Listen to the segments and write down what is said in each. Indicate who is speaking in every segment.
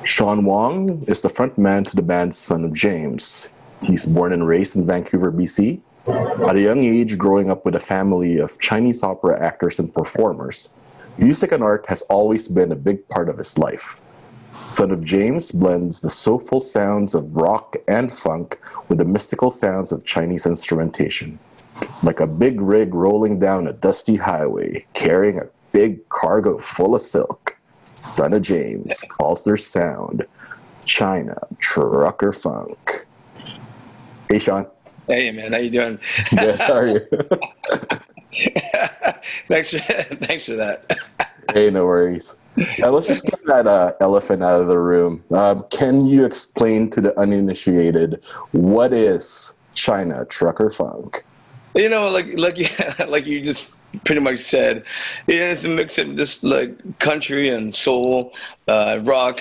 Speaker 1: Shon Wong is the front man to the band Son of James. He's born and raised in Vancouver, BC. At a young age, growing up with a family of Chinese opera actors and performers, music and art has always been a big part of his life. Son of James blends the soulful sounds of rock and funk with the mystical sounds of Chinese instrumentation. Like a big rig rolling down a dusty highway, carrying a big cargo full of silk, Son of James calls their sound Chynatruckerfunk. Hey, Sean.
Speaker 2: Hey, man, how you doing?
Speaker 1: Good, how are you?
Speaker 2: Thanks for that.
Speaker 1: Hey, no worries. Let's just get that elephant out of the room. Can you explain to the uninitiated what is Chynatruckerfunk?
Speaker 2: Like you just pretty much said, it's a mix of just like country and soul, rock.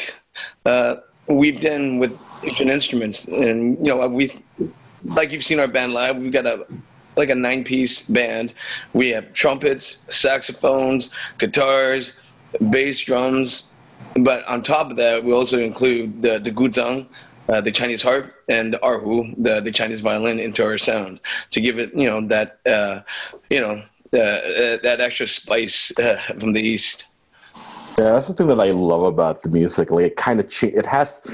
Speaker 2: We've done with different instruments, and we've, like you've seen our band live. We've got a 9-piece band. We have trumpets, saxophones, guitars, bass, drums, but on top of that, we also include the guzheng, the Chinese harp, and the erhu, the Chinese violin, into our sound to give it, that extra spice from the East.
Speaker 1: Yeah, that's the thing that I love about the music. Like it kind of it has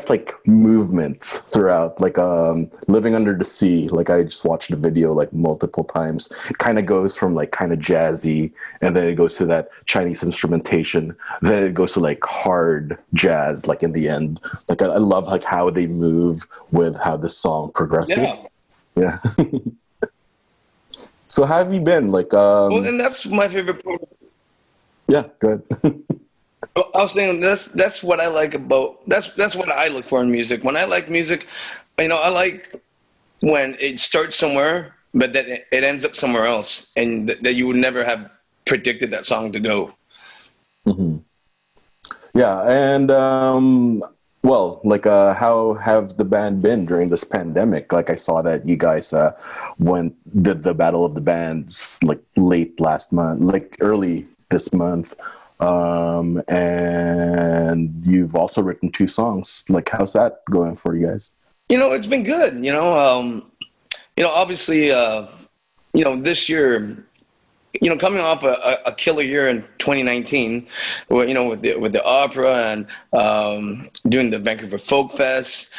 Speaker 1: like movements throughout. Like Living Under the Sea. Like I just watched the video like multiple times. It kind of goes from like kind of jazzy, and then it goes to that Chinese instrumentation. Then it goes to like hard jazz. Like in the end, like I love like how they move with how the song progresses. Yeah. So how have you been? Like
Speaker 2: well, and that's my favorite part.
Speaker 1: Yeah, good.
Speaker 2: I was saying that's what I like about that's what I look for in music. When I like music, I like when it starts somewhere, but then it ends up somewhere else, and that you would never have predicted that song to go.
Speaker 1: Mm-hmm. Yeah, and well, like how have the band been during this pandemic? Like I saw that you guys did the Battle of the Bands like late last month, like early this month, and you've also written 2 songs. Like, how's that going for you guys?
Speaker 2: It's been good. Obviously, this year, coming off a killer year in 2019, with the opera and doing the Vancouver Folk Fest,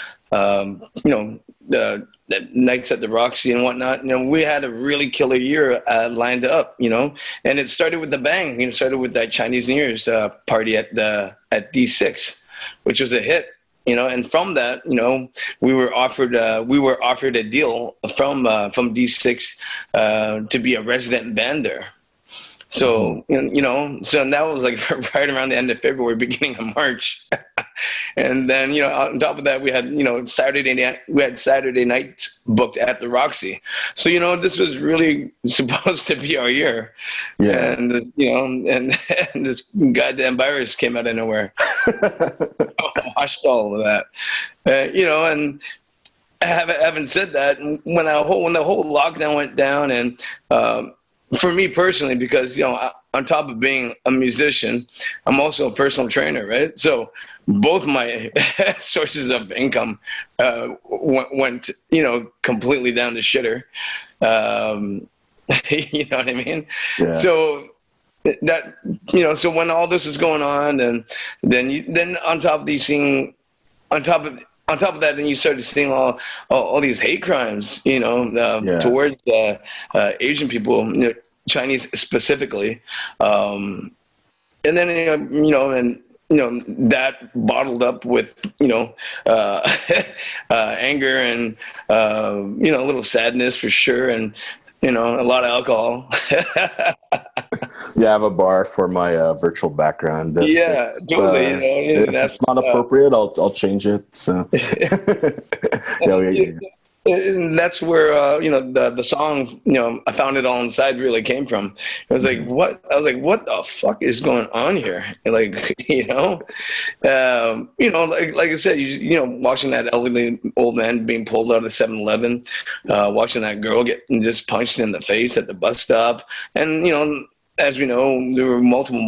Speaker 2: the nights at the Roxy and whatnot. We had a really killer year lined up, and it started with the bang. It started with that Chinese New Year's party at D6, which was a hit. And from that, we were offered a deal from D6 to be a resident band there. So, so that was like right around the end of February, beginning of March. And then, on top of that, we had, Saturday nights booked at the Roxy. So, this was really supposed to be our year.
Speaker 1: Yeah.
Speaker 2: And, and this goddamn virus came out of nowhere. Washed all of that. And having said that, when the whole lockdown went down, and for me personally, because, on top of being a musician, I'm also a personal trainer, right? So both my sources of income went, completely down the shitter. You know what I mean?
Speaker 1: Yeah.
Speaker 2: So that, so when all this was going on, and then on top of that, then you started seeing all these hate crimes, towards Asian people, Chinese specifically, and then that bottled up with anger and a little sadness for sure, and a lot of alcohol.
Speaker 1: Yeah, I have a bar for my virtual background.
Speaker 2: Yeah, totally.
Speaker 1: If that's not appropriate, I'll change it. So. Yeah.
Speaker 2: And that's where the song, I Found It All Inside, really came from. I was like, what? I was like, what the fuck is going on here? Like, like I said, watching that elderly old man being pulled out of 7-Eleven, watching that girl get just punched in the face at the bus stop, and as we know, there were multiple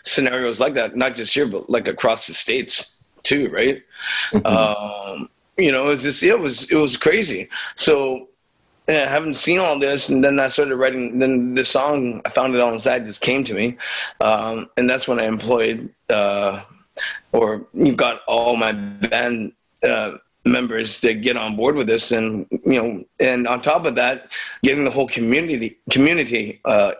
Speaker 2: scenarios like that, not just here, but like across the states too, right? It was crazy. So having seen all this, and then I started writing. Then the song, I found it all inside, just came to me, and that's when I employed or you got all my band members to get on board with this, and and on top of that, getting the whole community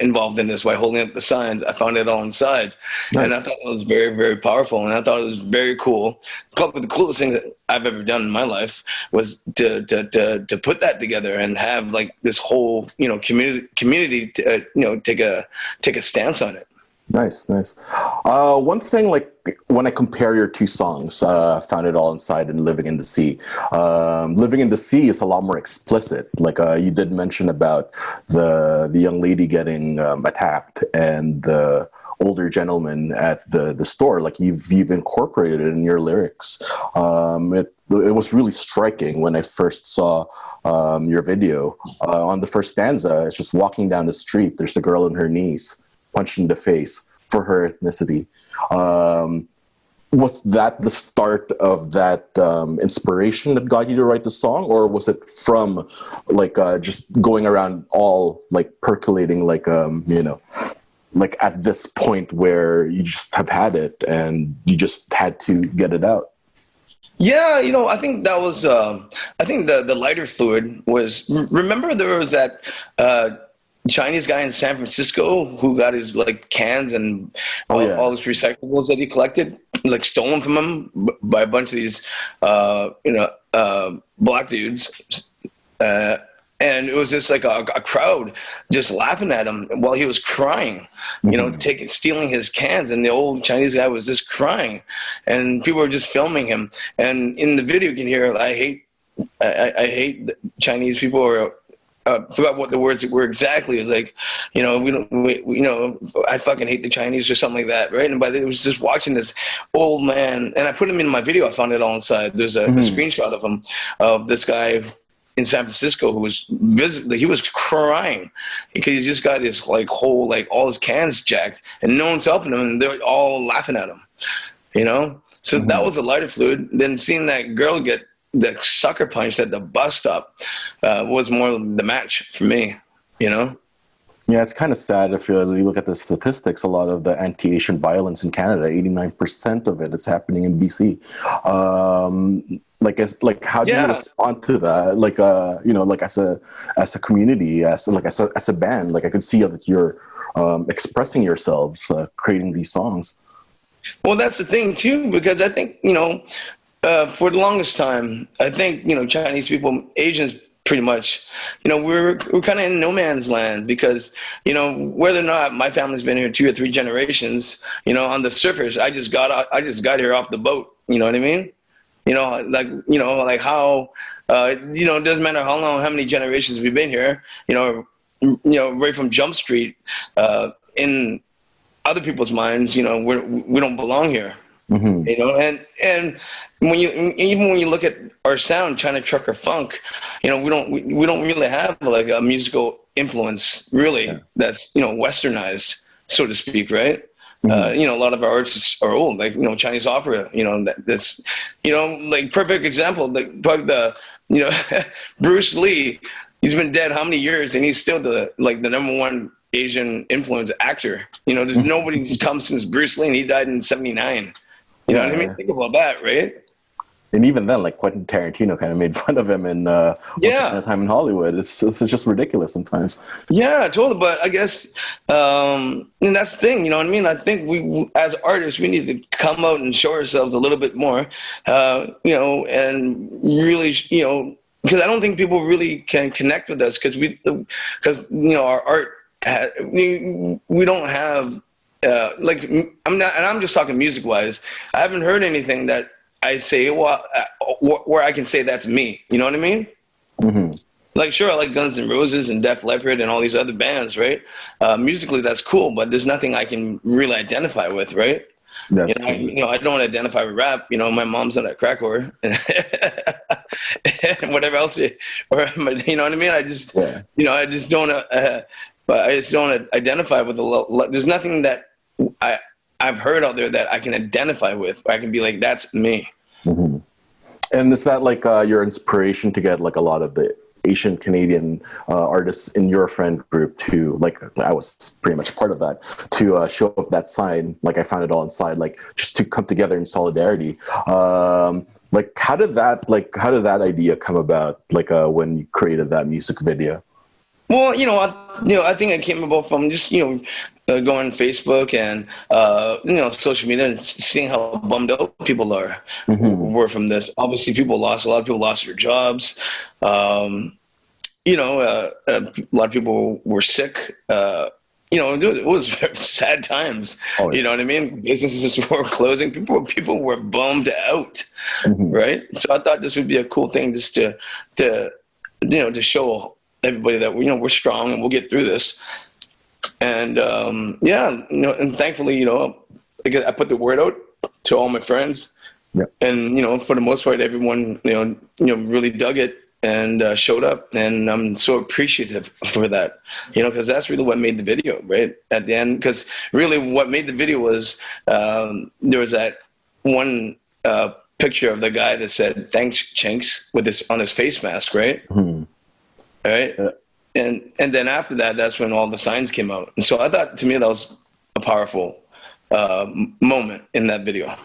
Speaker 2: involved in this by holding up the signs. I found it all inside. Nice. And I thought it was very, very powerful, and I thought it was very cool. Probably the coolest thing that I've ever done in my life was to put that together and have like this whole community to, take a stance on it.
Speaker 1: Nice. One thing, like when I compare your two songs, Found It All Inside and Living in the Sea, Living in the Sea is a lot more explicit. Like you did mention about the young lady getting attacked and the older gentleman at the store. Like you've incorporated it in your lyrics. It was really striking when I first saw your video. On the first stanza, it's just walking down the street. There's a girl on her knees, punched in the face for her ethnicity. Was that the start of that inspiration that got you to write the song, or was it from like just going around all like percolating like like at this point where you just have had it and you just had to get it out?
Speaker 2: Yeah, I think that was I think the lighter fluid was, remember there was that Chinese guy in San Francisco who got his like cans and all his recyclables that he collected like stolen from him by a bunch of these black dudes, and it was just like a crowd just laughing at him while he was crying, stealing his cans, and the old Chinese guy was just crying, and people were just filming him. And in the video you can hear, I hate the Chinese people, or forgot what the words were exactly. It was like, I fucking hate the Chinese or something like that, right? And it was just watching this old man, and I put him in my video. I found it all inside. There's a screenshot of him, of this guy in San Francisco who was he was crying because he's just got his like whole, like all his cans jacked, and no one's helping him, and they're all laughing at him, So that was a lighter fluid. Then seeing that girl get the sucker punch at the bus stop was more the match for me, Yeah,
Speaker 1: it's kind of sad if you look at the statistics. A lot of the anti-Asian violence in Canada, 89% of it is happening in BC. How do you respond to that? Like, like as a community, as a band, like I could see that you're expressing yourselves, creating these songs.
Speaker 2: Well, that's the thing too, because I think, for the longest time, I think, Chinese people, Asians pretty much, we're kind of in no man's land because, whether or not my family's been here 2 or 3 generations, on the surface, I just got here off the boat. You know what I mean? Like how, it doesn't matter how many generations we've been here, right from Jump Street, in other people's minds, we don't belong here. And when you look at our sound, Chynatruckerfunk, we don't really have like a musical influence really that's westernized, so to speak, right? A lot of our artists are old, like Chinese opera, that's like perfect example, like probably Bruce Lee. He's been dead how many years, and he's still the number one Asian influence actor. There's nobody's come since Bruce Lee, and he died in 1979. You know what I mean? Think about that, right?
Speaker 1: And even then, like Quentin Tarantino kind of made fun of him in Once Upon a Time in Hollywood. It's just ridiculous sometimes.
Speaker 2: Yeah, totally. But I guess, and that's the thing, you know what I mean? I think we, as artists, we need to come out and show ourselves a little bit more, and really, because I don't think people really can connect with us because our art, we don't have. I'm just talking music wise. I haven't heard anything that I say, where I can say that's me. You know what I mean? Like, sure, I like Guns N' Roses and Def Leppard and all these other bands, right? Musically, that's cool, but there's nothing I can really identify with, right?
Speaker 1: That's
Speaker 2: I don't identify with rap. My mom's not a crack whore, and whatever else, you know what I mean? I just, I just don't. but I just don't identify with there's nothing that I've heard out there that I can identify with. I can be like, that's me.
Speaker 1: Mm-hmm. And is that like your inspiration to get like a lot of the Asian Canadian artists in your friend group to, like, I was pretty much part of that, to show up that sign, like I found it all inside, like just to come together in solidarity. Like how did that idea come about, like when you created that music video?
Speaker 2: Well, I think it came about from just, going on Facebook and, social media and seeing how bummed out people were from this. Obviously, a lot of people lost their jobs. A lot of people were sick. It was sad times. Oh, yeah. You know what I mean? Businesses were closing. People were bummed out, right? So I thought this would be a cool thing just to show everybody that we're strong and we'll get through this. And and thankfully, I put the word out to all my friends, and for the most part, everyone really dug it and showed up, and I'm so appreciative for that, because that's really what made the video, right at the end. Because really, what made the video was there was that one picture of the guy that said "Thanks, Chinks" with this on his face mask, right? Right. And then after that, that's when all the signs came out. And so I thought, to me, that was a powerful moment in that video.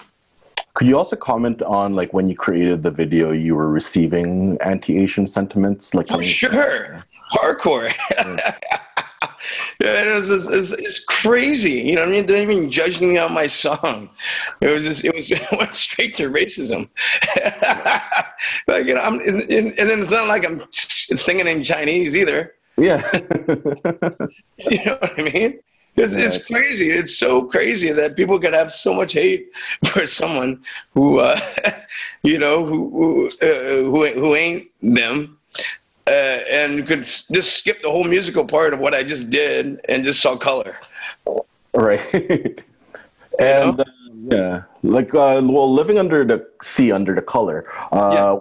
Speaker 1: Could you also comment on, like, when you created the video, you were receiving anti-Asian sentiments? Like,
Speaker 2: for sure. Hardcore. It's crazy. You know what I mean? They're not even judging me on my song. It went straight to racism. Like, and then it's not like I'm singing in Chinese either.
Speaker 1: Yeah.
Speaker 2: You know what I mean? It's crazy. It's so crazy that people could have so much hate for someone who, who ain't them. And could just skip the whole musical part of what I just did and just saw color.
Speaker 1: Right. And living under the sea, under the color.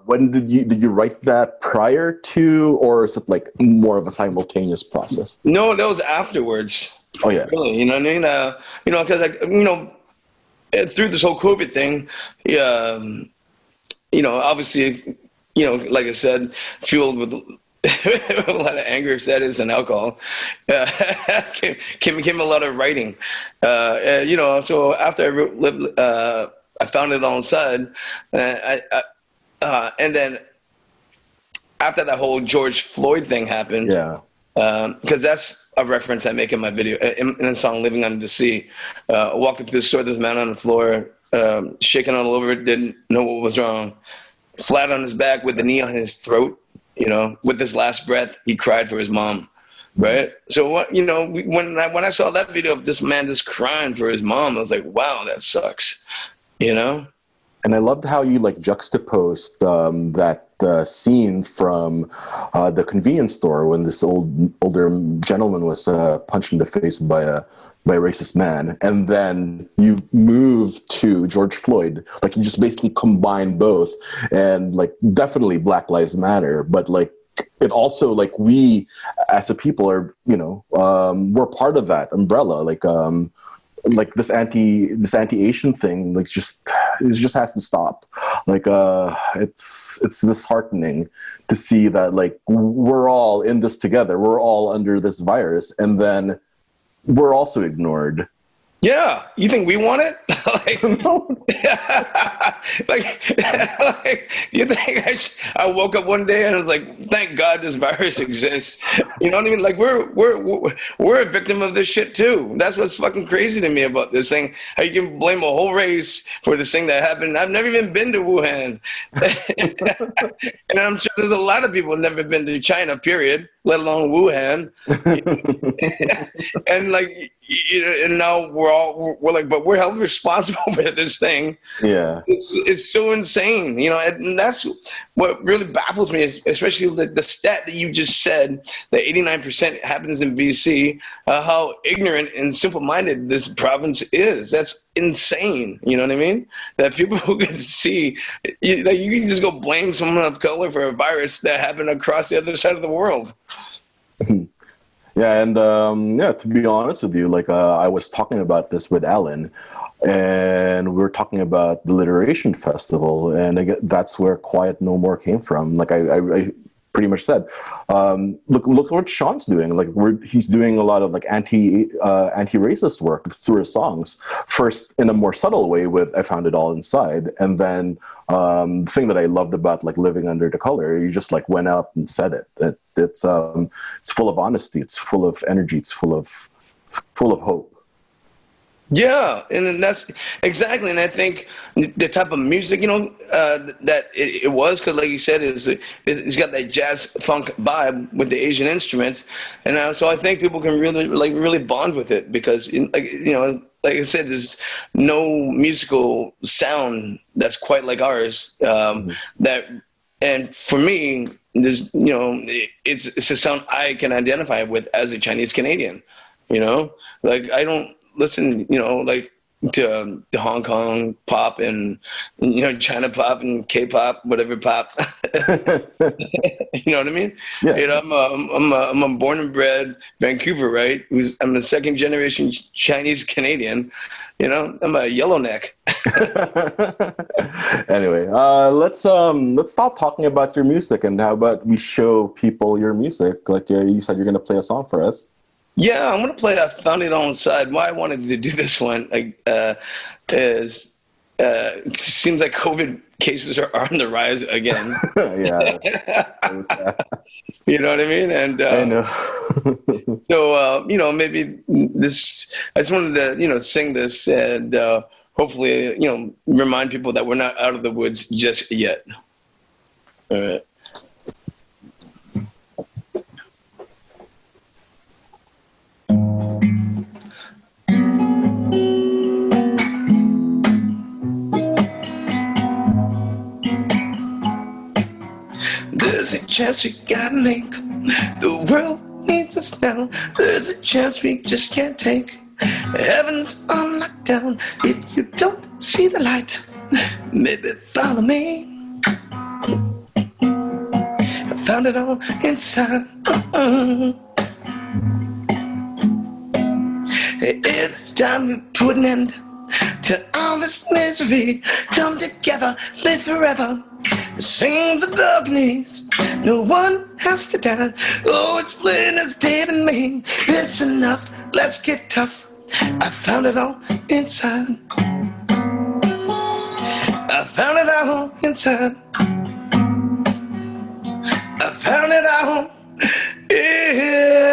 Speaker 1: When did you write that prior to, or is it like more of a simultaneous process?
Speaker 2: No, that was afterwards.
Speaker 1: Oh yeah.
Speaker 2: Really, you know what I mean? Because through this whole COVID thing, obviously, like I said, fueled with a lot of anger, sadness, and alcohol, came a lot of writing. So after I wrote, I found it all inside, and then after that whole George Floyd thing happened, because that's a reference I make in my video, in the song "Living Under the Sea." Walked up to the store, this man on the floor, shaking all over, didn't know what was wrong. Flat on his back with the knee on his throat, with his last breath, he cried for his mom, right? So when I saw that video of this man just crying for his mom, I was like, wow, that sucks,
Speaker 1: And I loved how you like juxtaposed that scene from the convenience store when this older gentleman was punched in the face by a racist man, and then you moved to George Floyd. Like, you just basically combine both, and like definitely Black Lives Matter, but like it also, like, we as a people are, we're part of that umbrella. Like this anti-Asian thing, like, it just has to stop. Like it's disheartening to see that, like, we're all in this together. We're all under this virus, and then we're also ignored.
Speaker 2: Yeah, you think we want it? You think I woke up one day and I was like, thank God this virus exists. You know what I mean? Like, we're a victim of this shit too. That's what's fucking crazy to me about this thing. How you can blame a whole race for this thing that happened. I've never even been to Wuhan. And I'm sure there's a lot of people who've never been to China, period, let alone Wuhan. And like, and now we're like, but we're held responsible for this thing.
Speaker 1: Yeah,
Speaker 2: it's so insane, and that's what really baffles me, especially the stat that you just said, that 89% happens in BC. How ignorant and simple-minded this province is. That's insane. You know what I mean? That people who can see, you can just go blame someone of color for a virus that happened across the other side of the world.
Speaker 1: Yeah, and yeah, to be honest with you, like I was talking about this with Alan, and we were talking about the LiterASIAN Festival, and that's where Quiet No More came from. Like I pretty much said, look what Sean's doing. Like he's doing a lot of like anti-racist work through his songs. First in a more subtle way with "I Found It All Inside," and then the thing that I loved about like "Living Under the Color," you just like went up and said it. It's full of honesty. It's full of energy. It's full of hope.
Speaker 2: Yeah, and then that's exactly, and I think the type of music, that it was, because like you said, it's got that jazz funk vibe with the Asian instruments, and so I think people can really bond with it because, like I said, there's no musical sound that's quite like ours. And for me, there's it's a sound I can identify with as a Chinese Canadian. Like I don't listen, like to Hong Kong pop and China pop and K-pop, whatever pop. You know what I mean?
Speaker 1: Yeah.
Speaker 2: I'm a born and bred Vancouver, right? I'm a second generation Chinese Canadian. I'm a yellowneck.
Speaker 1: Anyway, let's stop talking about your music, and how about we show people your music? Like you said, you're going to play a song for us.
Speaker 2: Yeah, I'm gonna play "I Found It All Inside." Why I wanted to do this one is it seems like COVID cases are on the rise again.
Speaker 1: Yeah, it was sad.
Speaker 2: You know what I mean? And
Speaker 1: I know.
Speaker 2: so maybe this. I just wanted to sing this and hopefully remind people that we're not out of the woods just yet. All right. There's a chance we gotta make. The world needs us now. There's a chance we just can't take. Heaven's on lockdown. If you don't see the light, maybe follow me. I found it all inside. It's time we put an end to all this misery. Come together, live forever. Sing the balconies. No one has to die. Oh, it's plain as day to me. It's enough. Let's get tough. I found it all inside. I found it all inside. I found it all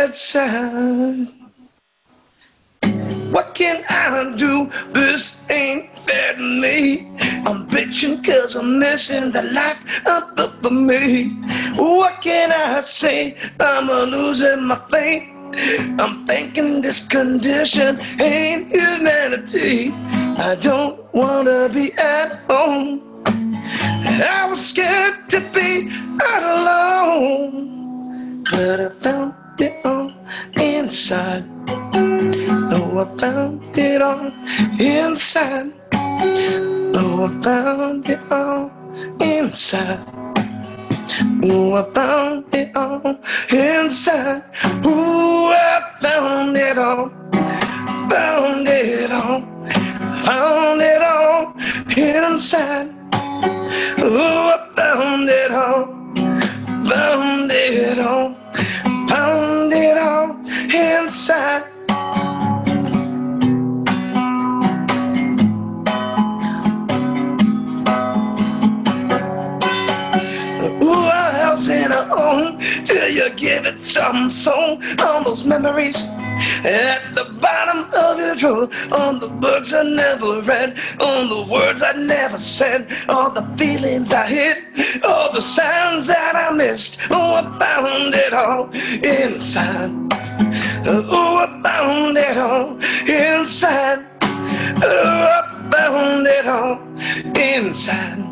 Speaker 2: inside. What can I do? This ain't fair to me. I'm bitching cause I'm missing the life of me. What can I say? I'm losing my faith. I'm thinking this condition ain't humanity. I don't wanna be at home. I was scared to be alone, but I found it all inside. Oh, I found it all inside. Oh, I found it all inside. Oh, I found it all inside. Ooh, I found it all. Found it all. Found it all inside. Oh, I found it all. Found it all. Found it all inside. In a home till you give it some song on those memories at the bottom of your drawer, on the books I never read, on the words I never said, all the feelings I hid, all the signs that I missed. Oh, I found it all inside. Oh, I found it all inside. Oh, I found it all inside.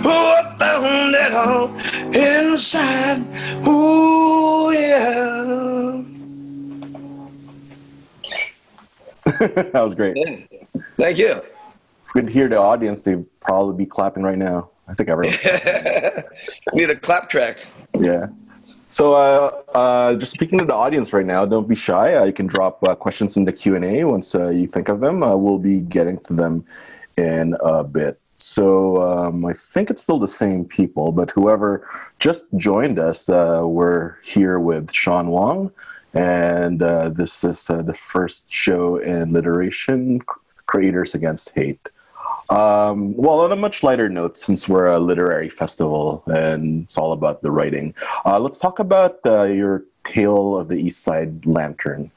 Speaker 2: Oh, I found it all inside. Ooh, yeah.
Speaker 1: That was great.
Speaker 2: Yeah. Thank you.
Speaker 1: It's good to hear the audience. They'd probably be clapping right now. I think everyone.
Speaker 2: Need a clap track.
Speaker 1: Yeah. So, just speaking to the audience right now, don't be shy. You can drop questions in the Q&A once you think of them. We'll be getting to them in a bit. So, I think it's still the same people, but whoever just joined us, we're here with Shon Wong, and this is the first show in LiterASIAN, Creators Against Hate. Well, on a much lighter note, since we're a literary festival and it's all about the writing, let's talk about your Tale of the East Side Lantern,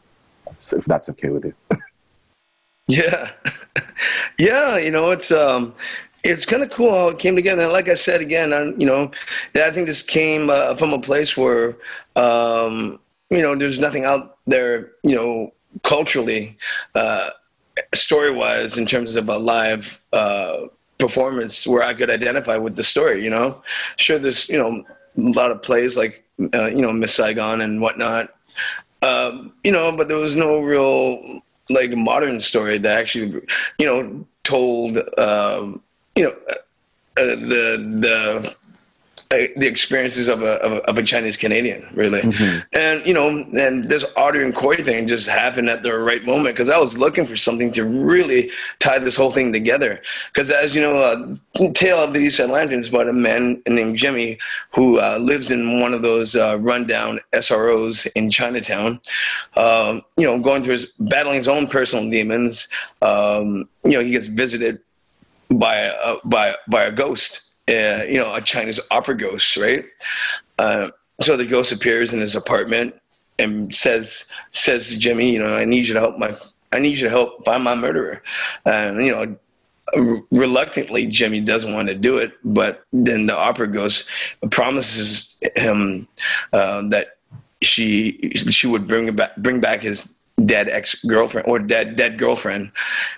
Speaker 1: so if that's okay with you.
Speaker 2: Yeah, yeah. It's kind of cool how it came together. And like I said again, I think this came from a place where there's nothing out there, culturally. Story-wise, in terms of a live performance where I could identify with the story, Sure, there's, a lot of plays like, Miss Saigon and whatnot, but there was no real, like, modern story that actually, told, the experiences of a Chinese Canadian, really.
Speaker 1: Mm-hmm.
Speaker 2: And this Otter and Koi thing just happened at the right moment, because I was looking for something to really tie this whole thing together. Because as you know, Tale of the East Side Lantern is about a man named Jimmy who lives in one of those rundown SROs in Chinatown, battling his own personal demons. He gets visited by a ghost. A Chinese opera ghost, right? So the ghost appears in his apartment and says to Jimmy, I need you to help find my murderer. And reluctantly, Jimmy doesn't want to do it, but then the opera ghost promises him that she would bring back his dead ex-girlfriend or dead girlfriend.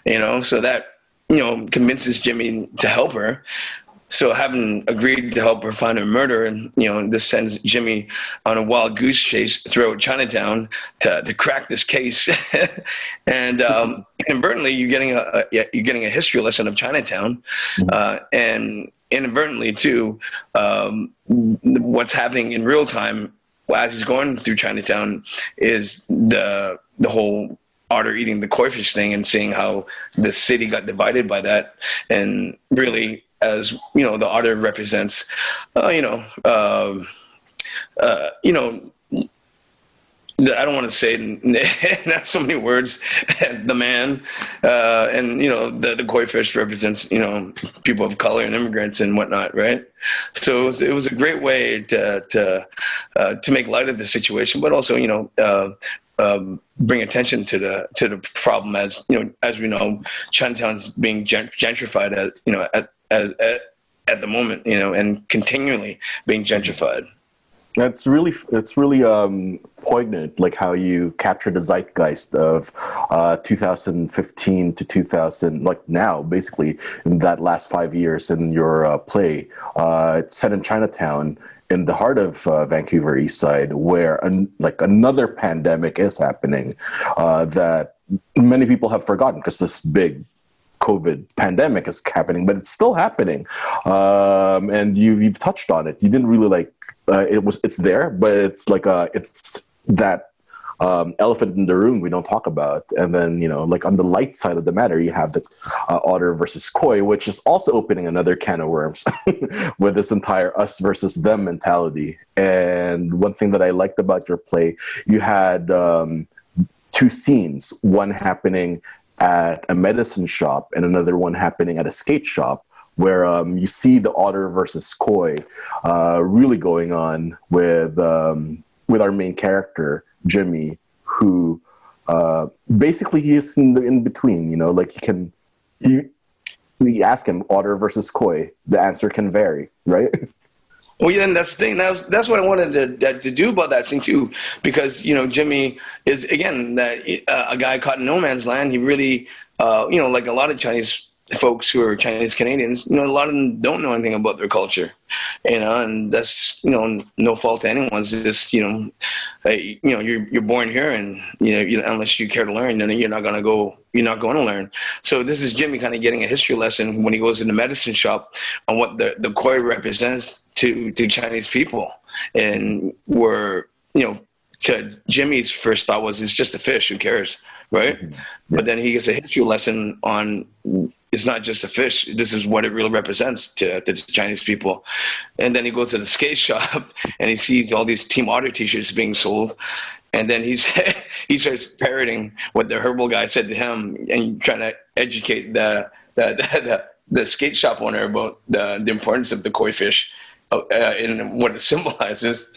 Speaker 2: So that convinces Jimmy to help her. So having agreed to help her find her murderer, this sends Jimmy on a wild goose chase throughout Chinatown to crack this case. And inadvertently, you're getting a history lesson of Chinatown, and inadvertently too, what's happening in real time as he's going through Chinatown is the whole Otter eating the koi fish thing, and seeing how the city got divided by that, and really, as the Otter represents, I don't want to say not so many words, the man, and the koi fish represents people of color and immigrants and whatnot, right? So it was a great way to make light of the situation, but also bring attention to the problem, as we know, Chinatown's being gentrified at the moment, and continually being gentrified.
Speaker 1: It's really poignant, like how you captured the zeitgeist of 2015 to 2000, like now, basically, in that last 5 years in your play. It's set in Chinatown, in the heart of Vancouver East Side, where another pandemic is happening that many people have forgotten, because this big COVID pandemic is happening, but it's still happening. And you've touched on it. You didn't really it's there, but it's it's that elephant in the room we don't talk about. And then, on the light side of the matter, you have the Otter versus Koi, which is also opening another can of worms with this entire us versus them mentality. And one thing that I liked about your play, you had two scenes, one happening at a medicine shop and another one happening at a skate shop, where you see the Otter versus Koi really going on with our main character, Jimmy, who basically he is in between, you ask him Otter versus Koi, the answer can vary, right?
Speaker 2: Well, yeah, and that's the thing. That's what I wanted to do about that scene too, because Jimmy is, again, that a guy caught in no man's land. He really, like a lot of Chinese folks who are Chinese Canadians, a lot of them don't know anything about their culture, and that's no fault to anyone. It's just you're born here, and unless you care to learn, then you're not going to learn. So this is Jimmy kind of getting a history lesson when he goes in the medicine shop on what the koi represents to Chinese people. and were, to Jimmy's first thought was, it's just a fish, who cares, right? Mm-hmm. But then he gets a history lesson on, it's not just a fish, this is what it really represents to the Chinese people. And then he goes to the skate shop and he sees all these Team Otter t-shirts being sold. And then he starts parroting what the herbal guy said to him and trying to educate the skate shop owner about the importance of the koi fish and what it symbolizes.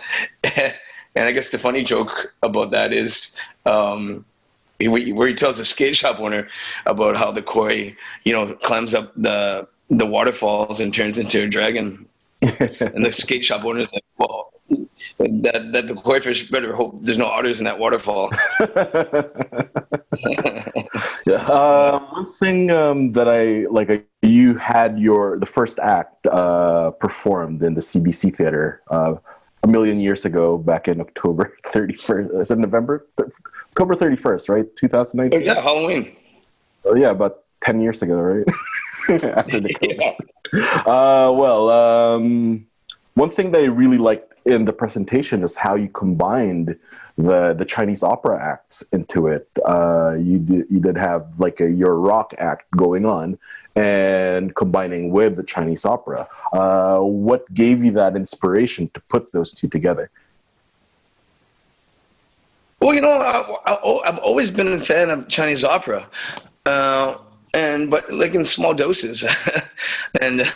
Speaker 2: And I guess the funny joke about that is where he tells the skate shop owner about how the koi, climbs up the waterfalls and turns into a dragon. And the skate shop owner is like, well, that the koi fish better hope there's no otters in that waterfall.
Speaker 1: Yeah. One thing that I like, you had the first act performed in the CBC Theater a million years ago, back in October 31st. Is it November? October 31st, right? 2019?
Speaker 2: Yeah, Halloween.
Speaker 1: Oh, yeah, about 10 years ago, right? After the COVID. Yeah. One thing that I really liked in the presentation is how you combined the Chinese opera acts into it. You did have like your rock act going on and combining with the Chinese opera. What gave you that inspiration to put those two together?
Speaker 2: Well, I've always been a fan of Chinese opera, but like in small doses, but when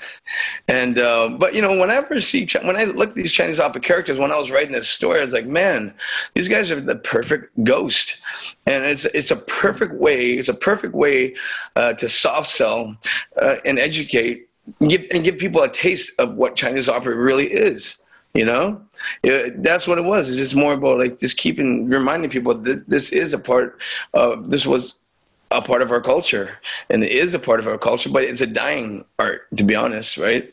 Speaker 2: I look at these Chinese opera characters, when I was writing this story, I was like, man, these guys are the perfect ghost, and it's a perfect way to soft sell and educate, give people a taste of what Chinese opera really is. That's what it was. It's just more about like just reminding people that this was a part of our culture, and it is a part of our culture, but it's a dying art, to be honest, right?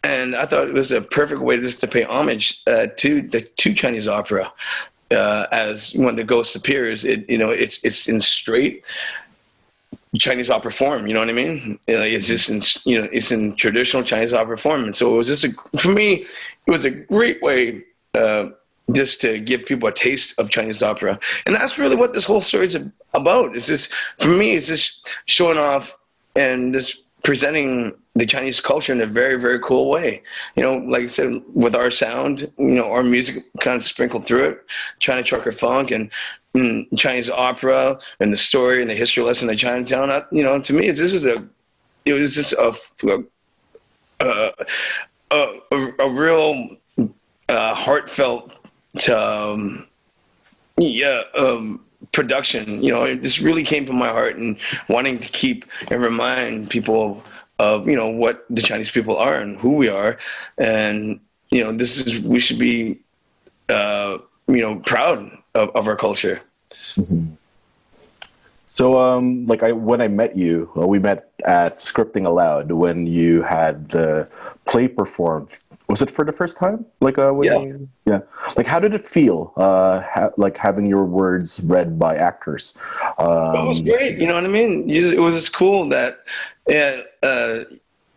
Speaker 2: And I thought it was a perfect way just to pay homage to Chinese opera, as when the ghost appears, it's in straight Chinese opera form. You know what I mean? It's just it's in traditional Chinese opera form, and so it was just for me, it was a great way just to give people a taste of Chinese opera. And that's really what this whole story is about. It's just, for me, it's just showing off and just presenting the Chinese culture in a very, very cool way. Like I said, with our sound, our music kind of sprinkled through it, Chynatruckerfunk and Chinese opera and the story and the history lesson of Chinatown. To me, it was just a real heartfelt production. This really came from my heart and wanting to keep and remind people of what the Chinese people are and who we are, and we should be proud of our culture.
Speaker 1: Mm-hmm. So when I met you, we met at Scripting Aloud when you had the play performed. Was it for the first time? Yeah. Like, how did it feel? Having your words read by actors.
Speaker 2: It was great. You know what I mean? It was just cool that,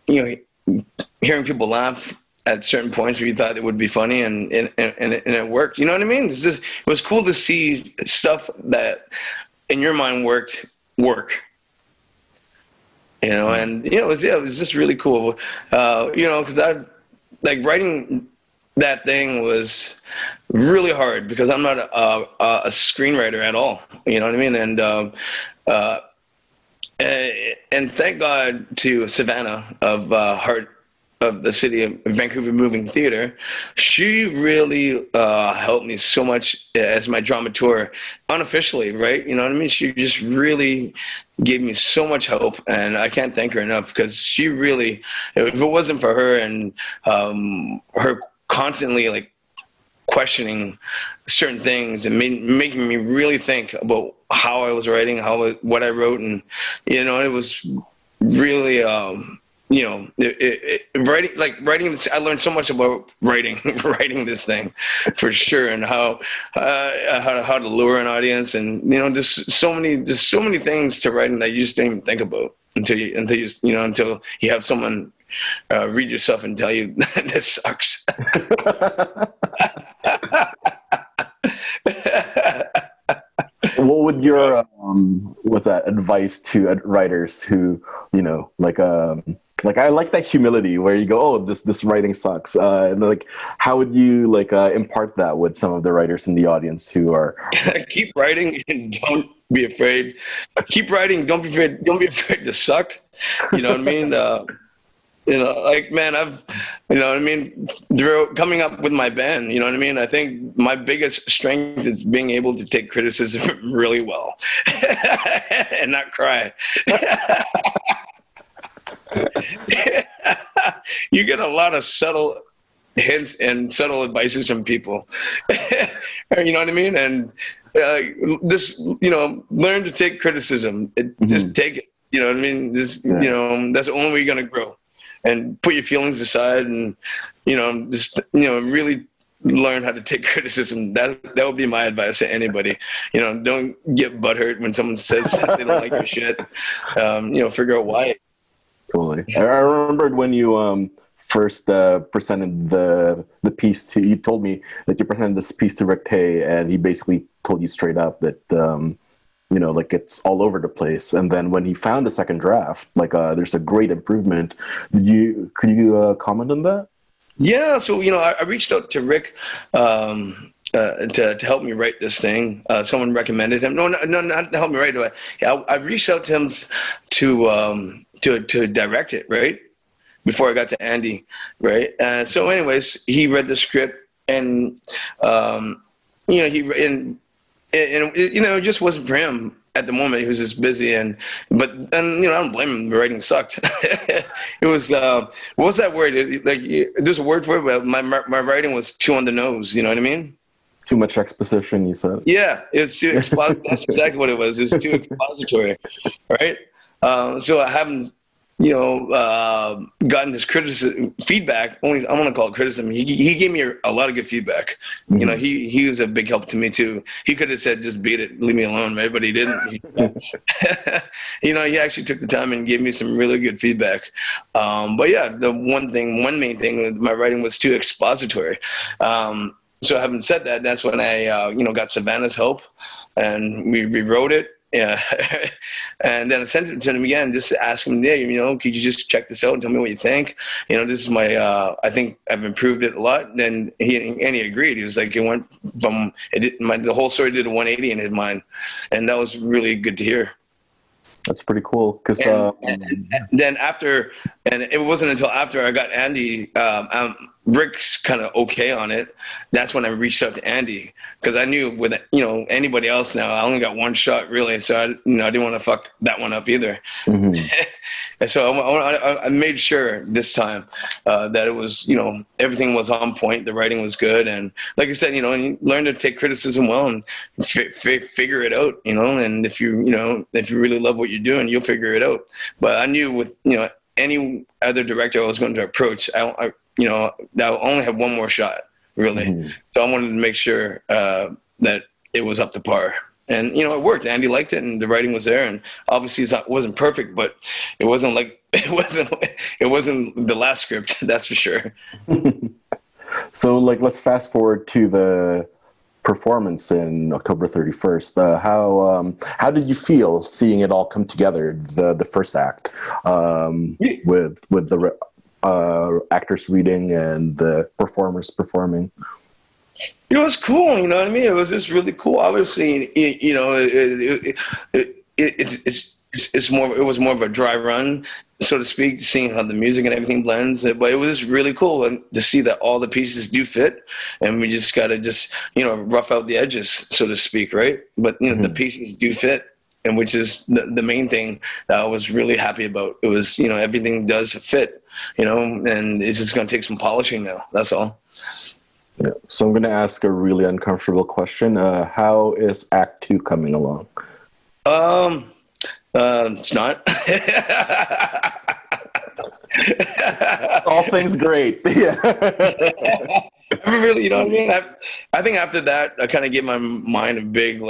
Speaker 2: hearing people laugh at certain points where you thought it would be funny, and it worked. You know what I mean? It was cool to see stuff that in your mind work. And it was just really cool. Because writing that thing was really hard because I'm not a screenwriter at all. You know what I mean? And thank God to Savannah of the city of Vancouver Moving Theater. She really helped me so much as my dramaturg, unofficially, right? You know what I mean? She just really gave me so much help, and I can't thank her enough, because she really, if it wasn't for her and her constantly questioning certain things and making me really think about how I was writing, what I wrote, and it was really writing this. I learned so much about writing this thing, for sure, and how to lure an audience, and there's so many things to writing that you just don't even think about until you have someone read yourself and tell you this sucks.
Speaker 1: What would your what's that advice to writers who, like I like that humility where you go, oh, this writing sucks, and like how would you like impart that with some of the writers in the audience who are
Speaker 2: keep writing and don't be afraid. Keep writing, don't be afraid to suck. You know what I mean? Like, man, through coming up with my band, you know what I mean? I think my biggest strength is being able to take criticism really well and not cry. You get a lot of subtle hints and subtle advices from people. You know what I mean? And learn to take criticism. Just take it. You know what I mean? That's the only way you're going to grow. And put your feelings aside, and really learn how to take criticism. That would be my advice to anybody. Don't get butthurt when someone says they don't like your shit. Figure out why.
Speaker 1: Totally. I remembered when you first presented the piece to. You told me that you presented this piece to Rick Tay, and he basically told you straight up that. Like it's all over the place. And then when he found the second draft, like there's a great improvement. Could you comment on that?
Speaker 2: Yeah. So, I reached out to Rick to help me write this thing. Someone recommended him. No, not to help me write it. I reached out to him to direct it, right? Before I got to Andy, right? So anyways, he read the script and, it just wasn't for him at the moment. He was just busy, but I don't blame him. The writing sucked. It was what was that word? There's a word for it, but my writing was too on the nose. You know what I mean?
Speaker 1: Too much exposition, you said.
Speaker 2: Yeah, it's too expository. That's exactly what it was. It's too expository, right? So I haven't. Gotten this criticism, feedback. I'm gonna call it criticism. He gave me a lot of good feedback.
Speaker 1: Mm-hmm.
Speaker 2: He was a big help to me too. He could have said, "Just beat it, leave me alone," right? But he didn't. He actually took the time and gave me some really good feedback. But yeah, the one main thing, my writing was too expository. So having said that, that's when I got Savannah's help, and we rewrote it. Yeah. And then I sent it to him again, just to ask him, could you just check this out and tell me what you think? This is my, I think I've improved it a lot. And he agreed. He was like, it went from, the whole story did a 180 in his mind. And that was really good to hear.
Speaker 1: That's pretty cool. Cause,
Speaker 2: and then after, and it wasn't until after I got Andy, Rick's kind of okay on it. That's when I reached out to Andy, because I knew with anybody else now, I only got one shot really, so I didn't want to fuck that one up either.
Speaker 1: Mm-hmm.
Speaker 2: And so I made sure this time that it was everything was on point, the writing was good, and like I said, learn to take criticism well and figure it out, and if you really love what you're doing, you'll figure it out. But I knew with any other director I was going to approach, I only have one more shot, really. Mm-hmm. So I wanted to make sure that it was up to par. And, it worked. Andy liked it, and the writing was there. And obviously it wasn't perfect, but it wasn't the last script, that's for sure.
Speaker 1: So, let's fast forward to the performance in October 31st. How did you feel seeing it all come together, the first act, with the actors reading and the performers performing?
Speaker 2: It was cool, you know what I mean? It was just really cool. Obviously, it was more of a dry run, so to speak, seeing how the music and everything blends. But it was just really cool to see that all the pieces do fit, and we just got to rough out the edges, so to speak, right? But mm-hmm. the pieces do fit, and which is the main thing that I was really happy about. It was everything does fit, and it's just going to take some polishing now. That's all.
Speaker 1: Yeah. So I'm going to ask a really uncomfortable question. How is Act 2 coming along?
Speaker 2: It's not.
Speaker 1: All things great. Yeah.
Speaker 2: Really, you know what I mean? I think after that, I kind of gave my mind a big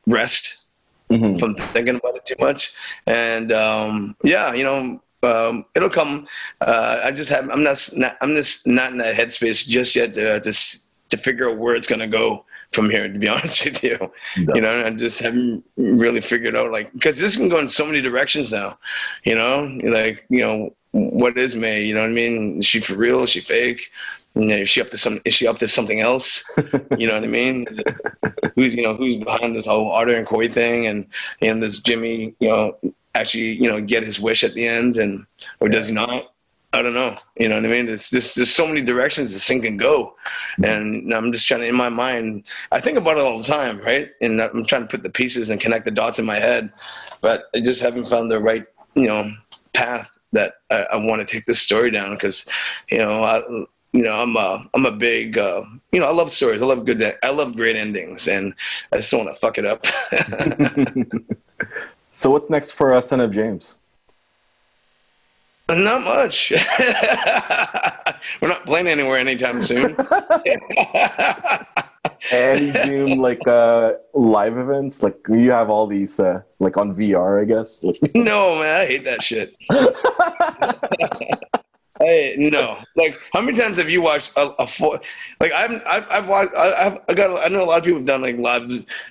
Speaker 2: rest mm-hmm. from thinking about it too much. And it'll come. I'm just not in that headspace just yet to figure out where it's gonna go from here. To be honest with you, you know, I just haven't really figured out, like, because this can go in so many directions now. You know, like, you know, what is May? You know what I mean? Is she for real? Is she fake? You know, is she up to something else? You know what I mean? Who's behind this whole Otter and Koi thing, and does Jimmy, you know, actually, you know, get his wish at the end, or does he not? I don't know. You know what I mean? There's so many directions this thing can go, and I'm just trying to, in my mind, I think about it all the time, right? And I'm trying to put the pieces and connect the dots in my head, but I just haven't found the right, you know, path that I want to take this story down, because, you know, I'm a big, you know, I love stories. I love great endings, and I just don't want to fuck it up.
Speaker 1: So what's next for Son of James?
Speaker 2: Not much. We're not playing anywhere anytime soon.
Speaker 1: Any Zoom, like, live events? Like, you have all these, like, on VR, I guess?
Speaker 2: No, man, I hate that shit. No. Like, how many times have you watched like, I've watched, I know a lot of people have done, like,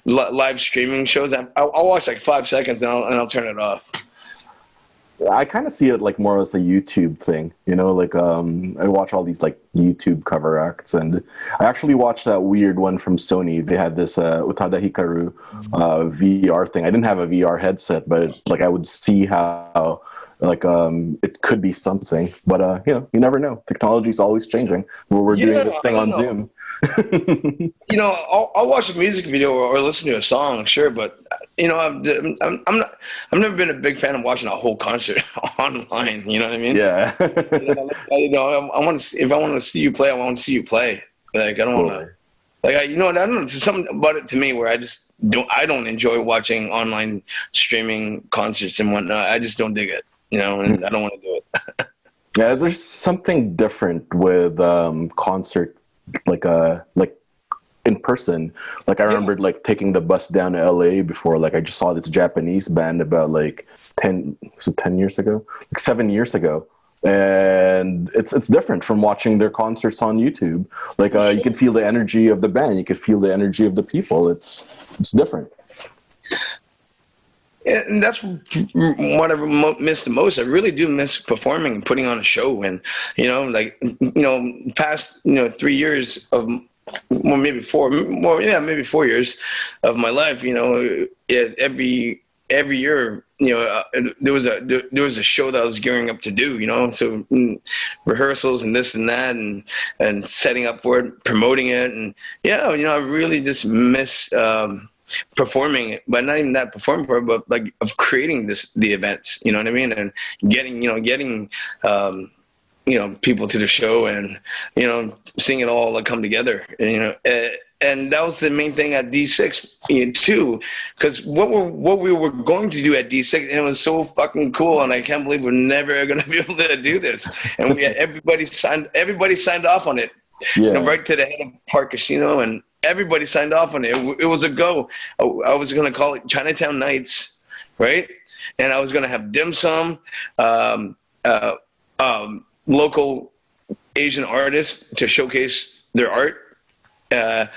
Speaker 2: live streaming shows. I'll watch like 5 seconds and I'll turn it off.
Speaker 1: I kind of see it like more as a YouTube thing, you know, like, I watch all these like YouTube cover acts, and I actually watched that weird one from Sony. They had this Utada Hikaru VR thing. I didn't have a VR headset, but like, I would see how, like, it could be something, but you know, you never know. Technology is always changing. Well, we're doing this thing on Zoom.
Speaker 2: You know, I'll watch a music video or listen to a song, sure, but, you know, I've never been a big fan of watching a whole concert online. You know what I mean?
Speaker 1: Yeah.
Speaker 2: You know, if I want to see you play, I want to see you play. Like, I don't want to. Like, you know, I don't know. There's something about it to me where I don't enjoy watching online streaming concerts and whatnot. I just don't dig it. You know, and I don't want to do it.
Speaker 1: Yeah, there's something different with concert, like in person. Like, I remember like taking the bus down to LA before. Like, I just saw this Japanese band about like 10 years ago, like 7 years ago, and it's different from watching their concerts on YouTube. Like, you can feel the energy of the band, you can feel the energy of the people. It's different.
Speaker 2: And that's what I miss the most. I really do miss performing and putting on a show. And, you know, like, you know, past, you know, 3 years of, well, maybe 4 years of my life, you know, every year, you know, there was a show that I was gearing up to do, you know, so rehearsals and this and that, and setting up for it, promoting it. And yeah, you know, I really just miss, performing, but not even that performing part, but like of creating the events, you know what I mean, and getting people to the show, and, you know, seeing it all like come together, and, you know, and that was the main thing at D6, you know, too, because what we were going to do at D6, and it was so fucking cool, and I can't believe we're never going to be able to do this, and we had everybody signed off on it, you know, right to the head of Park Casino, and everybody signed off on it. It was a go. I was going to call it Chinatown Nights, right? And I was going to have dim sum, local Asian artists to showcase their art. I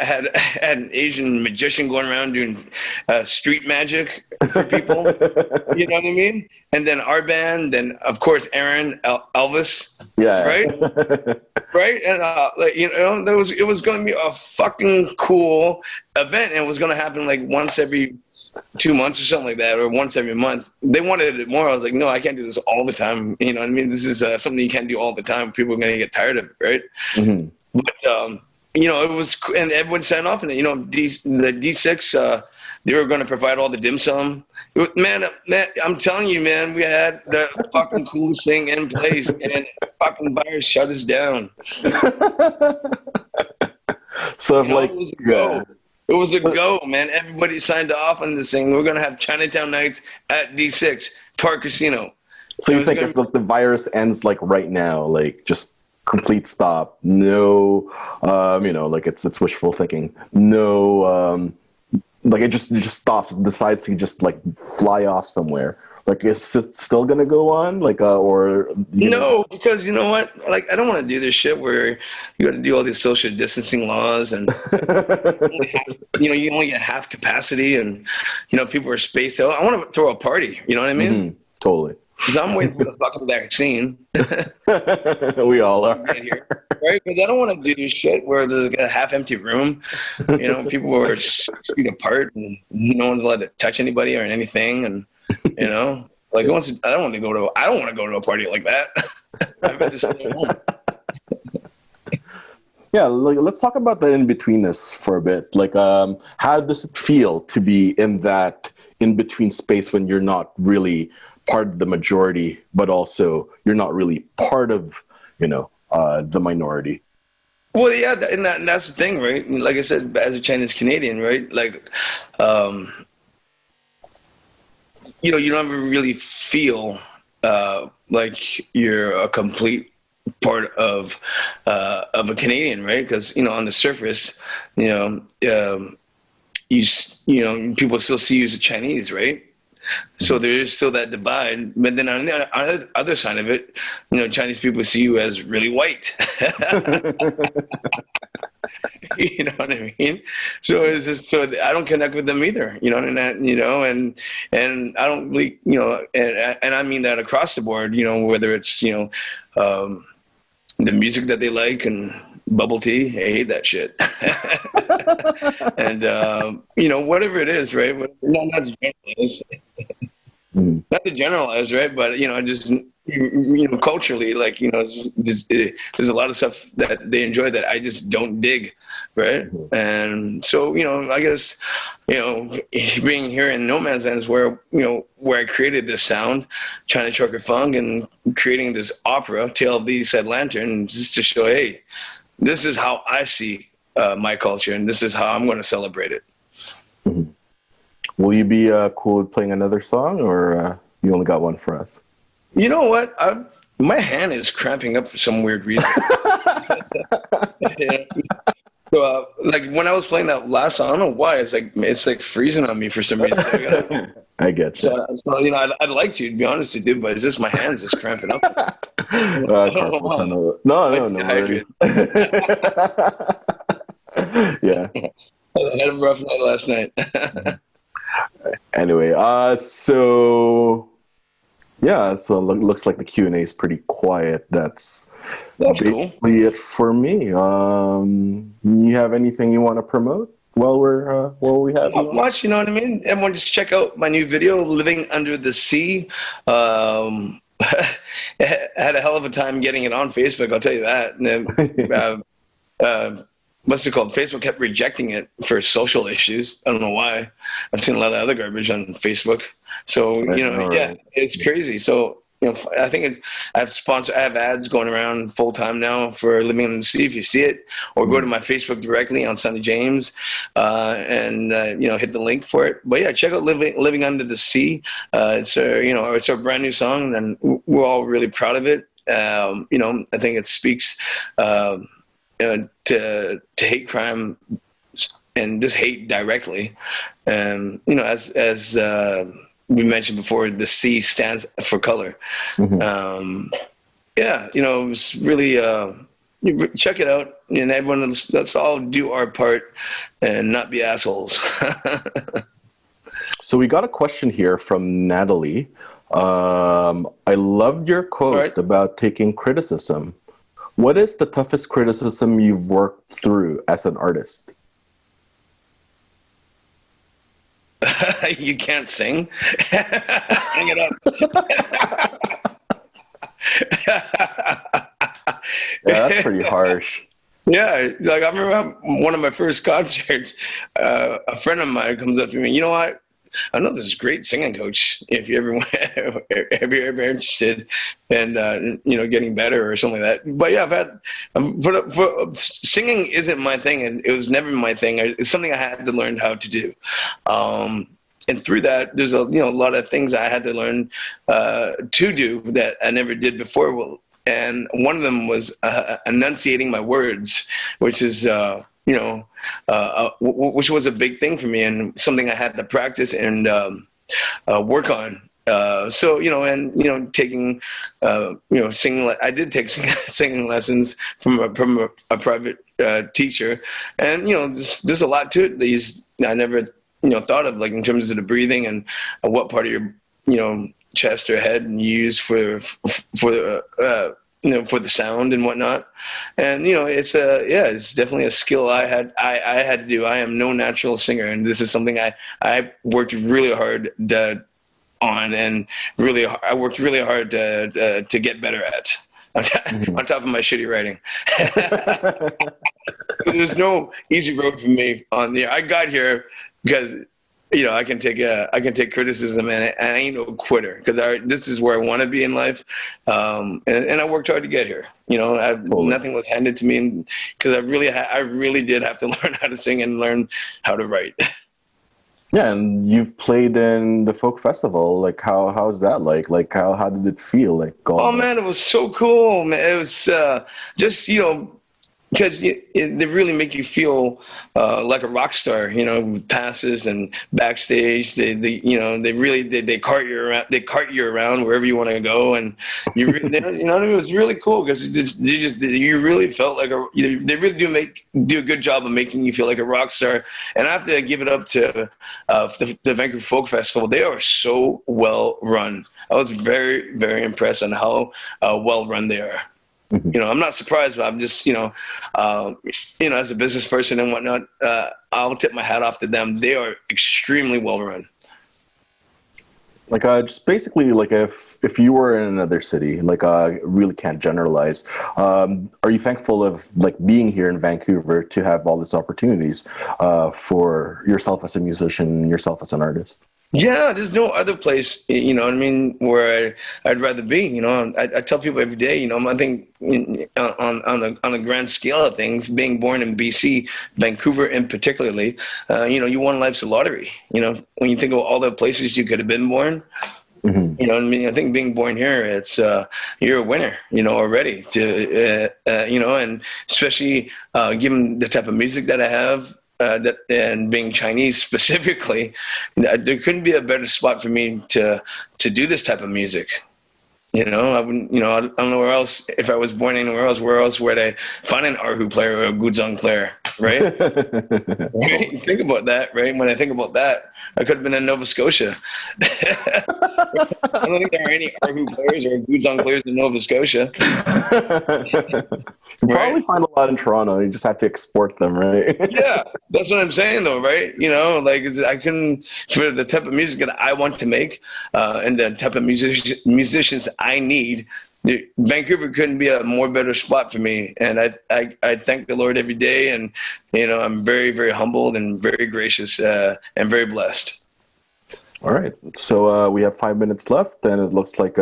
Speaker 2: had an Asian magician going around doing street magic for people. You know what I mean? And then our band, then of course Aaron, Elvis.
Speaker 1: Yeah.
Speaker 2: Right. Right. And like, you know, it was going to be a fucking cool event, and it was going to happen like once every 2 months or something like that, or once every month. They wanted it more. I was like, no, I can't do this all the time. You know what I mean? This is something you can't do all the time. People are going to get tired of it, right? Mm-hmm. But, you know, it was, and everyone signed off on it. You know, the D6, they were going to provide all the dim sum. Man, I'm telling you, man, we had the fucking coolest thing in place, and fucking virus shut us down.
Speaker 1: So, you know, like,
Speaker 2: it was a go. It was a go, man. Everybody signed off on this thing. We're going to have Chinatown Nights at D6, Park Casino.
Speaker 1: So you think if the virus ends, like, right now, like, just complete stop, no, you know, like, it's wishful thinking, no, like, it just stops, decides to just, like, fly off somewhere, Like, is it still gonna go on? Like, or
Speaker 2: No, because you know what? Like, I don't want to do this shit where you got to do all these social distancing laws, and only half, you only get half capacity, and people are spaced out. I want to throw a party. You know what I mean?
Speaker 1: Totally.
Speaker 2: Because I'm waiting for the fucking vaccine.
Speaker 1: We all are.
Speaker 2: Get here, right? Because I don't want to do shit where there's like a half-empty room. People are 6 feet apart, and no one's allowed to touch anybody or anything, and like I don't want to go to a party like that. I've got to stay at home.
Speaker 1: Yeah, let's talk about the in-betweenness for a bit. Like, how does it feel to be in that in-between space when you're not really part of the majority, but also you're not really part of, the minority?
Speaker 2: Well, yeah, and that's the thing, right? Like I said, as a Chinese Canadian, right? Like, you don't ever really feel like you're a complete part of a Canadian, right? Because on the surface, people still see you as a Chinese, right? So there is still that divide, but then on the other side of it, Chinese people see you as really white. You know what I mean? So it's just I don't connect with them either. And I don't really, and I mean that across the board. Whether it's the music that they like and bubble tea, I hate that shit. And whatever it is, right? Not to generalize, not to generalize, right? But just culturally, like there's a lot of stuff that they enjoy that I just don't dig, right? And so I guess being here in No Man's Land is where I created this sound, Chynatruckerfunk, and creating this opera, Tale of the Said Lantern, just to show, hey, this is how I see my culture, and this is how I'm going to celebrate it.
Speaker 1: Mm-hmm. Will you be cool with playing another song, or you only got one for us?
Speaker 2: You know what? My hand is cramping up for some weird reason. So, like when I was playing that last song, I don't know why it's like freezing on me for some reason.
Speaker 1: I get you.
Speaker 2: So I'd like to be honest with you, but it's just my hands just cramping up.
Speaker 1: No. Yeah.
Speaker 2: I had a rough night last night.
Speaker 1: Anyway, so looks like the Q&A is pretty quiet. That's basically cool. It for me. You have anything you want to promote while we have you?
Speaker 2: Not much, you know what I mean? Everyone just check out my new video, Living Under the Sea. I had a hell of a time getting it on Facebook, I'll tell you that. What's it called? Facebook kept rejecting it for social issues. I don't know why. I've seen a lot of other garbage on Facebook. So, yeah, it's crazy. So, I think I have ads going around full time now for Living Under the Sea. If you see it, or go to my Facebook directly on Sonny James, and hit the link for it. But yeah, check out Living Under the Sea. It's a brand new song, and we're all really proud of it. I think it speaks to hate crime and just hate directly. And as we mentioned before, the C stands for color. Mm-hmm. It's really check it out, and everyone, let's all do our part and not be assholes.
Speaker 1: So we got a question here from Natalie. I loved your quote about taking criticism. What is the toughest criticism you've worked through as an artist?
Speaker 2: You can't sing? Hang it up.
Speaker 1: Yeah, that's pretty harsh.
Speaker 2: Yeah, like I remember one of my first concerts, a friend of mine comes up to me, you know what? I know this great singing coach. If you ever interested in, getting better or something like that. But yeah, I've had, for singing isn't my thing, and it was never my thing. It's something I had to learn how to do. And through that, there's a lot of things I had to learn to do that I never did before. And one of them was enunciating my words, which is which was a big thing for me and something I had to practice and work on So, taking, singing. I did take singing lessons from a private teacher, and there's a lot to it. I never thought of, like, in terms of the breathing and what part of your chest or head you use for for the sound and whatnot. And it's definitely a skill I had to do. I am no natural singer, and this is something I worked really hard on, and I worked really hard to get better at. On top of my shitty writing. So there's no easy road for me on the. I got here because I can take criticism, and I ain't no quitter, because this is where I want to be in life, and I worked hard to get here. Nothing was handed to me, because I really did have to learn how to sing and learn how to write.
Speaker 1: Yeah, and you've played in the folk festival. Like, how's that like? Like, how did it feel? Like,
Speaker 2: oh man, it was so cool, man. It was just because they really make you feel like a rock star, with passes and backstage. They cart you around. They cart you around wherever you want to go, and it was really cool, because you really felt like they really do a good job of making you feel like a rock star. And I have to give it up to the Vancouver Folk Festival. They are so well run. I was very, very impressed on how well run they are. I'm not surprised, but I'm just, as a business person and whatnot, I'll tip my hat off to them. They are extremely well run.
Speaker 1: Like, just basically, like, if you were in another city, like, really can't generalize. Are you thankful of, like, being here in Vancouver to have all these opportunities for yourself as a musician, yourself as an artist?
Speaker 2: Yeah, there's no other place, where I'd rather be. I tell people every day, I think on a grand scale of things, being born in BC, Vancouver in particularly, you won life's lottery. When you think of all the places you could have been born, I think being born here, it's you're a winner, already. And especially given the type of music that I have. And being Chinese specifically, there couldn't be a better spot for me to do this type of music. I wouldn't, I don't know where else, if I was born anywhere else, where else would I find an erhu player or a guzheng player, right? Right? Think about that, right? When I think about that, I could have been in Nova Scotia. I don't think there are any erhu players or guzheng players in Nova Scotia.
Speaker 1: You probably find a lot in Toronto. You just have to export them, right? Yeah,
Speaker 2: that's what I'm saying, though, right? I couldn't, for the type of music that I want to make, and the type of musicians I need, Vancouver couldn't be a more better spot for me. And I thank the Lord every day, and I'm very, very humbled and very gracious and very blessed.
Speaker 1: All right, so we have 5 minutes left, and it looks like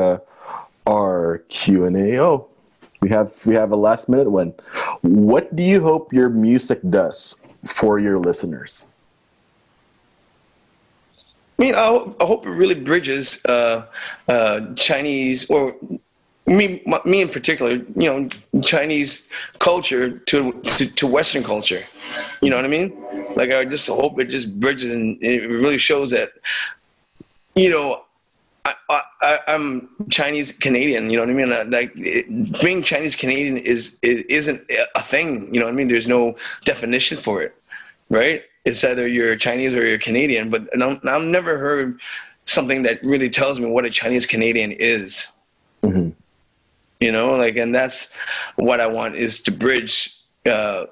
Speaker 1: our Q&A. Oh, we have a last minute one. What do you hope your music does for your listeners?
Speaker 2: I hope it really bridges Chinese, or me in particular, Chinese culture to Western culture. You know what I mean? Like, I just hope it just bridges, and it really shows that, I'm Chinese Canadian. You know what I mean? Like, being Chinese Canadian isn't a thing. You know what I mean? There's no definition for it, right? It's either you're Chinese or you're Canadian, but I've never heard something that really tells me what a Chinese Canadian is. Mm-hmm. And that's what I want, is to bridge that,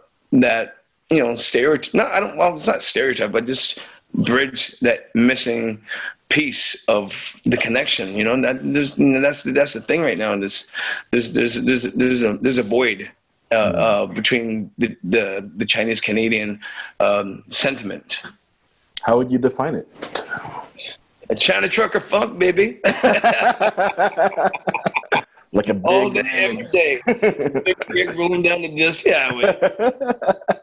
Speaker 2: stereotype. It's not stereotype, but just bridge that missing piece of the connection. That's the thing right now. There's a void between the Chinese Canadian sentiment.
Speaker 1: How would you define it?
Speaker 2: A Chynatruckerfunk, baby.
Speaker 1: Like a big
Speaker 2: all day, every day. Big rig rolling down the disc highway,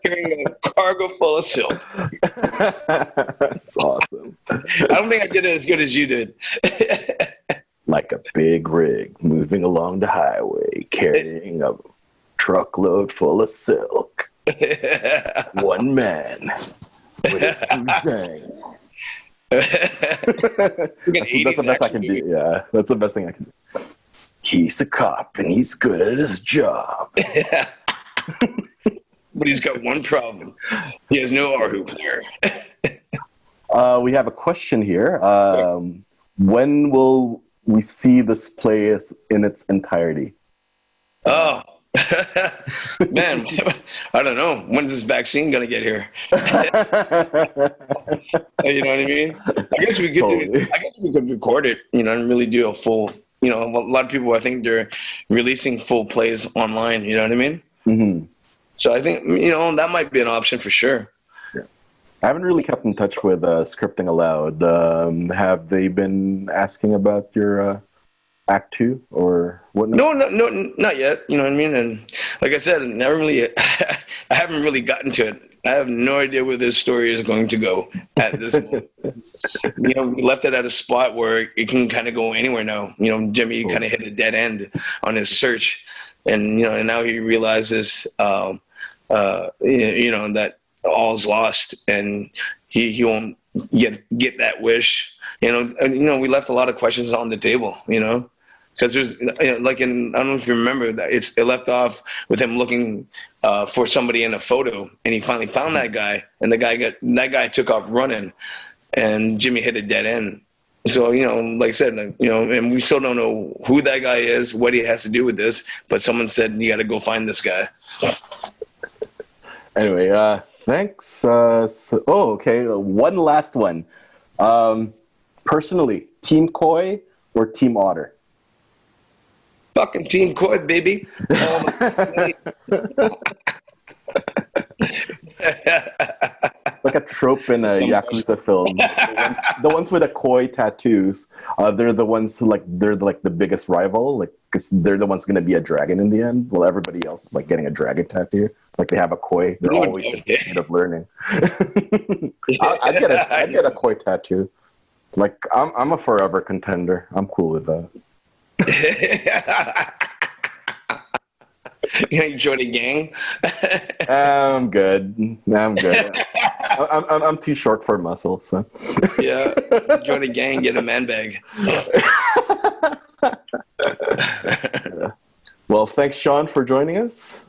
Speaker 2: carrying a cargo full of silk.
Speaker 1: That's awesome.
Speaker 2: I don't think I did it as good as you did.
Speaker 1: Like a big rig moving along the highway, carrying a truckload full of silk. One man with his guzheng. That's the best I can do. Yeah, that's the best thing I can do. He's a cop and he's good at his job.
Speaker 2: But he's got one problem. He has no R player.
Speaker 1: We have a question here. When will we see this play in its entirety?
Speaker 2: Oh, man, I don't know. When's this vaccine going to get here? You know what I mean? I guess we could
Speaker 1: Totally.
Speaker 2: I guess we could record it, and really do a full, a lot of people, I think they're releasing full plays online, you know what I mean?
Speaker 1: Mm-hmm.
Speaker 2: So I think, that might be an option for sure.
Speaker 1: I haven't really kept in touch with Scripting Aloud. Have they been asking about your Act 2 or whatnot?
Speaker 2: No, not yet. You know what I mean? And like I said, I haven't really gotten to it. I have no idea where this story is going to go at this moment. We left it at a spot where it can kind of go anywhere now. Jimmy kind of hit a dead end on his search, and and now he realizes, that all's lost, and he won't get that wish. We left a lot of questions on the table. Because there's I don't know if you remember that it left off with him looking for somebody in a photo, and he finally found that guy, and that guy took off running, and Jimmy hit a dead end. So like I said, and we still don't know who that guy is, what he has to do with this, but someone said you got to go find this guy.
Speaker 1: Anyway, thanks. Okay, one last one. Personally, Team Koi or Team Otter?
Speaker 2: Fucking Team Koi, baby.
Speaker 1: Like a trope in a Yakuza film. The ones with the koi tattoos, they're the ones who they're the biggest rival, because they're the ones going to be a dragon in the end. While everybody else is getting a dragon tattoo, they have a koi. They're always in need of learning. I'd get a koi tattoo. I'm a forever contender. I'm cool with that.
Speaker 2: You join a gang?
Speaker 1: I'm good. I'm too short for muscle, so.
Speaker 2: Yeah, join a gang, get a man bag.
Speaker 1: Well, thanks, Shon, for joining us.